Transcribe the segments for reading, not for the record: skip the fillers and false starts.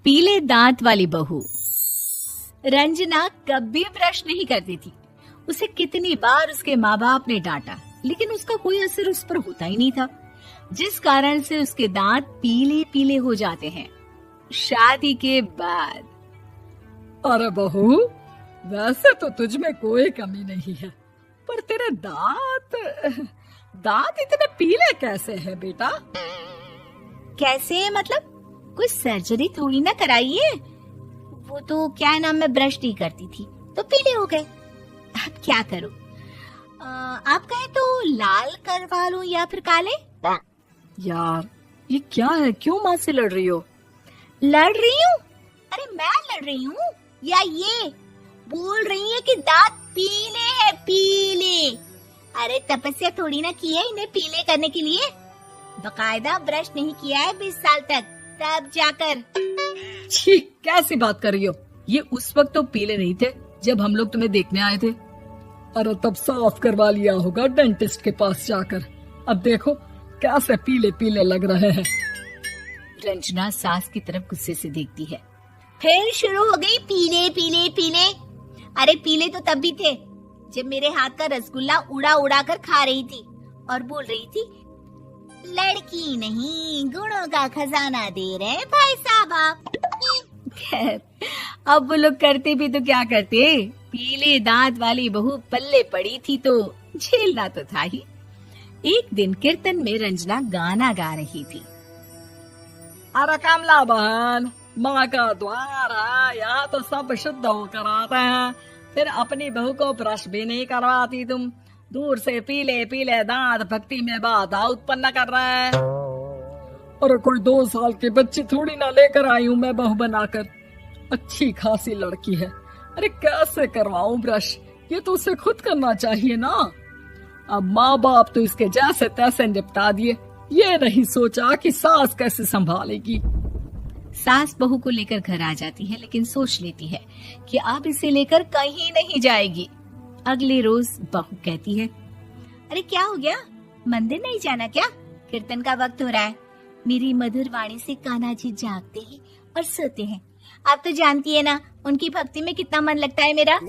पीले दांत वाली बहू। रंजना कभी ब्रश नहीं करती थी। उसे कितनी बार उसके माँ बाप ने डांटा, लेकिन उसका कोई असर उस पर होता ही नहीं था, जिस कारण से उसके दांत पीले पीले हो जाते हैं। शादी के बाद अरे बहू, वैसे तो तुझ में कोई कमी नहीं है, पर तेरे दांत इतने पीले कैसे हैं बेटा? कैसे मतलब? कोई सर्जरी थोड़ी ना कराइए। वो तो क्या नाम, मैं ब्रश नहीं करती थी तो पीले हो गए। अब क्या करूं? आप कहे तो लाल करवा लूं या फिर काले? यार ये क्या है, क्यों माँ से लड़ रही हो? लड़ रही हूँ? अरे मैं लड़ रही हूँ या ये बोल रही है कि दांत पीले हैं, पीले। अरे तपस्या थोड़ी ना की है इन्हें पीले करने के लिए। बकायदा ब्रश नहीं किया है 20 साल तक, तब जाकर। छी, कैसी बात कर रही हो? ये उस वक्त तो पीले नहीं थे जब हम लोग तुम्हें देखने आए थे। अरे तब साफ करवा लिया होगा डेंटिस्ट के पास जाकर। अब देखो कैसे पीले पीले लग रहे हैं। रंजना सास की तरफ गुस्से से देखती है। फिर शुरू हो गई पीले पीले पीले। अरे पीले तो तब भी थे जब मेरे हाथ का रसगुल्ला उड़ा उड़ा कर खा रही थी और बोल रही थी, लड़की नहीं गुणों का खजाना दे रहे भाई साहब आप। खैर, अब वो लोग करते भी तो क्या करते, पीले दांत वाली बहू पल्ले पड़ी थी तो झेलना तो था ही। एक दिन कीर्तन में रंजना गाना गा रही थी। अरे कमला बहन, माँ का द्वार है, यहाँ तो सब शुद्ध होकर आते हैं, फिर अपनी बहू को ब्रश भी नहीं करवाती तुम। दूर से पीले पीले दांत भक्ति में बाधा उत्पन्न कर रहे हैं। अरे कोई 2 साल के बच्चे थोड़ी ना लेकर आई हूँ मैं बहू बनाकर। अच्छी खासी लड़की है, अरे कैसे करवाऊं ब्रश? ये तो उसे खुद करना चाहिए ना। अब माँ बाप तो इसके जैसे तैसे निपटा दिए, ये नहीं सोचा कि सास कैसे संभालेगी। सास बहू को लेकर घर आ जाती है, लेकिन सोच लेती है कि अब इसे लेकर कहीं नहीं जाएगी। अगले रोज बहू कहती है, अरे क्या हो गया, मंदिर नहीं जाना क्या? कीर्तन का वक्त हो रहा है। मेरी मधुर वाणी से कान्हा जी जागते हैं और सोते हैं। आप तो जानती है ना उनकी भक्ति में कितना मन लगता है मेरा।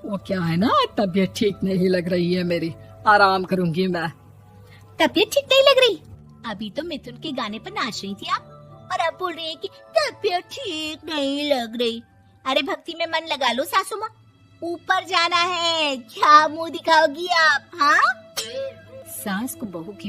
वो क्या है ना, तबीयत ठीक नहीं लग रही है मेरी, आराम करूंगी मैं। तबीयत ठीक नहीं लग रही? अभी तो मिथुन के गाने पर नाच रही थी आप, और अब बोल रही है कि तबीयत ठीक नहीं लग रही। अरे भक्ति में मन लगा लो सासू माँ, ऊपर जाना है, क्या मुंह दिखाओगी आप? हाँ, सास को बहू की